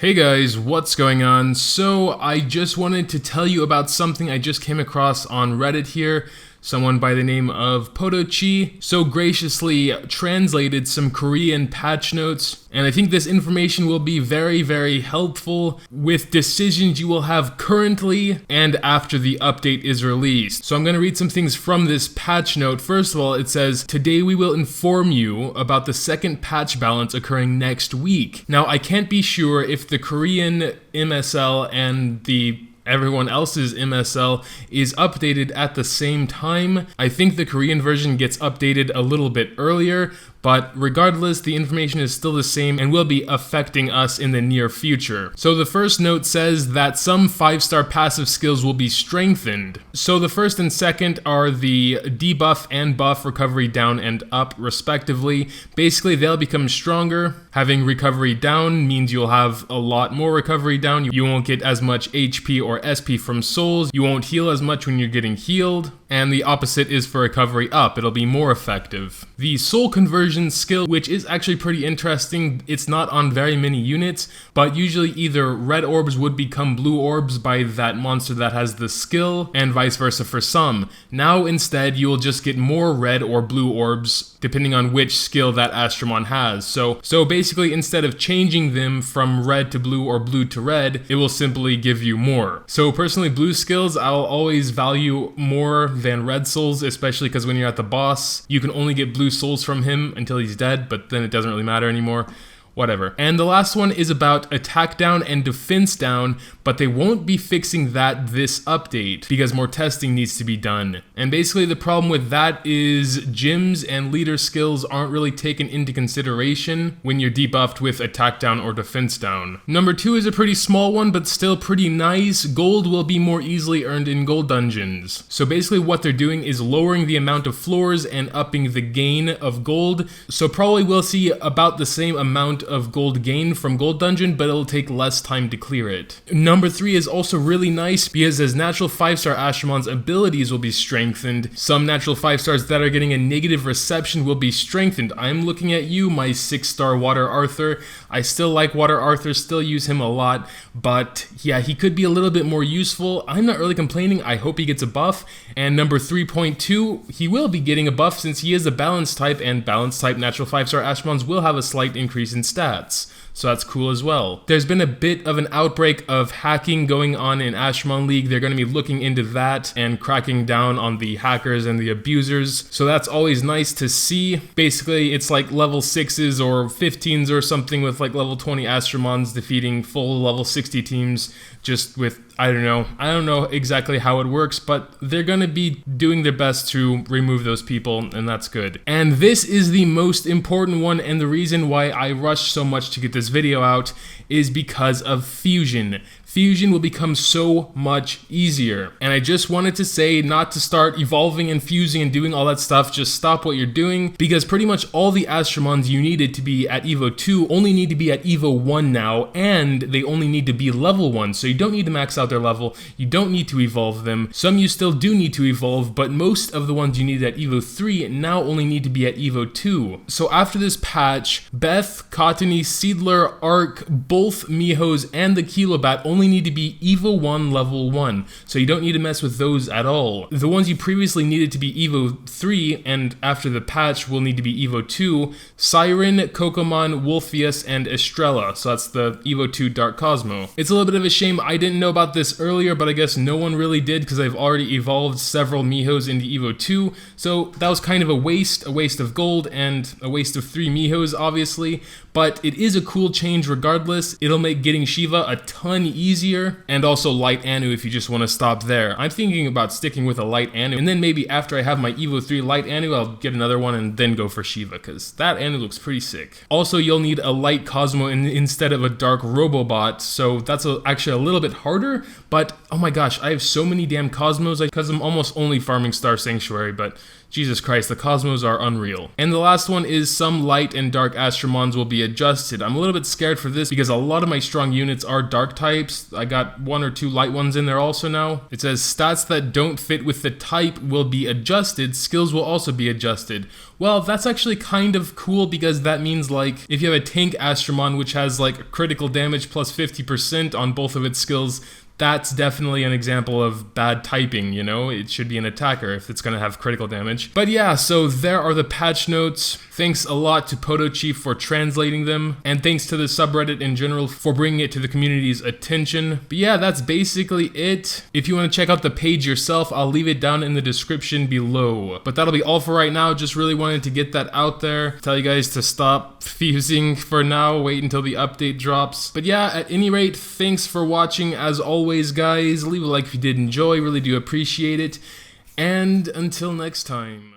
Hey guys, what's going on? So I just wanted to tell you about something I just came across on Reddit here. Someone by the name of Podochi so graciously translated some Korean patch notes, and I think this information will be very, very helpful with decisions you will have currently and after the update is released. So I'm going to read some things from this patch note. First of all, it says, "Today we will inform you about the second patch balance occurring next week." Now, I can't be sure if the Korean MSL and the everyone else's MSL is updated at the same time. I think the Korean version gets updated a little bit earlier, but regardless, the information is still the same and will be affecting us in the near future. So the first note says that some 5-star passive skills will be strengthened. So the first and second are the debuff and buff recovery down and up respectively. Basically, they'll become stronger. Having recovery down means you'll have a lot more recovery down. You won't get as much HP or SP from souls. You won't heal as much when you're getting healed. And the opposite is for recovery up. It'll be more effective. The soul conversion skill, which is actually pretty interesting. It's not on very many units, but usually either red orbs would become blue orbs by that monster that has the skill, and vice versa for some. Now instead, you will just get more red or blue orbs, depending on which skill that Astromon has. So basically, instead of changing them from red to blue or blue to red, it will simply give you more. So personally, blue skills, I'll always value more than red souls, especially because when you're at the boss, you can only get blue souls from him until he's dead, but then it doesn't really matter anymore. Whatever. And the last one is about attack down and defense down, but they won't be fixing that this update because more testing needs to be done. And basically the problem with that is gyms and leader skills aren't really taken into consideration when you're debuffed with attack down or defense down. Number 2 is a pretty small one, but still pretty nice. Gold will be more easily earned in gold dungeons. So basically what they're doing is lowering the amount of floors and upping the gain of gold. So probably we'll see about the same amount of gold gain from gold dungeon, but it'll take less time to clear it. Number 3 is also really nice because as natural 5-star Astromon's abilities will be strengthened, some natural 5-stars that are getting a negative reception will be strengthened. I'm looking at you, my 6-star Water Arthur. I still like Water Arthur, still use him a lot, but yeah, he could be a little bit more useful. I'm not really complaining. I hope he gets a buff. And number 3.2, he will be getting a buff since he is a balance type, and balance type natural 5-star Astromons will have a slight increase in stats. So that's cool as well. There's been a bit of an outbreak of hacking going on in Astromon League. They're going to be looking into that and cracking down on the hackers and the abusers. So that's always nice to see. Basically, it's like level 6s or 15s or something with like level 20 Astromons defeating full level 60 teams just with, I don't know exactly how it works, but they're gonna be doing their best to remove those people, and that's good. And this is the most important one, and the reason why I rushed so much to get this video out is because of Fusion. Fusion will become so much easier. And I just wanted to say not to start evolving and fusing and doing all that stuff. Just stop what you're doing, because pretty much all the Astromons you needed to be at Evo 2 only need to be at Evo 1 now, and they only need to be level 1. So you don't need to max out their level. You don't need to evolve them. Some you still do need to evolve, but most of the ones you needed at Evo 3 now only need to be at Evo 2. So after this patch, Beth, Cottony, Seedler, Arc, both Mihos, and the Kilobat only need to be Evo 1 level 1, so you don't need to mess with those at all. The ones you previously needed to be Evo 3 and after the patch will need to be Evo 2, Siren, Kokomon, Wolfius, and Estrella, so that's the Evo 2 Dark Cosmo. It's a little bit of a shame I didn't know about this earlier, but I guess no one really did because I've already evolved several Mihos into Evo 2, so that was kind of a waste of gold and a waste of 3 Mihos obviously, but it is a cool change regardless. It'll make getting Shiva a ton easier, and also Light Anu if you just want to stop there. I'm thinking about sticking with a Light Anu, and then maybe after I have my Evo 3 Light Anu, I'll get another one and then go for Shiva, because that Anu looks pretty sick. Also, you'll need a Light Cosmo instead of a Dark Robobot, so that's actually a little bit harder, but oh my gosh, I have so many damn Cosmos because I'm almost only farming Star Sanctuary, but Jesus Christ, the Cosmos are unreal. And the last one is some light and dark Astromons will be adjusted. I'm a little bit scared for this because a lot of my strong units are dark types. I got 1 or 2 light ones in there also now. It says stats that don't fit with the type will be adjusted, skills will also be adjusted. Well, that's actually kind of cool because that means like if you have a tank Astromon which has like critical damage plus 50% on both of its skills, that's definitely an example of bad typing, you know? It should be an attacker if it's gonna have critical damage. But yeah, so there are the patch notes. Thanks a lot to PotoChi for translating them, and thanks to the subreddit in general for bringing it to the community's attention. But yeah, that's basically it. If you want to check out the page yourself, I'll leave it down in the description below. But that'll be all for right now. Just really wanted to get that out there. Tell you guys to stop fusing for now, wait until the update drops. But yeah, at any rate, thanks for watching. As always, guys, leave a like if you did enjoy, really do appreciate it. And until next time.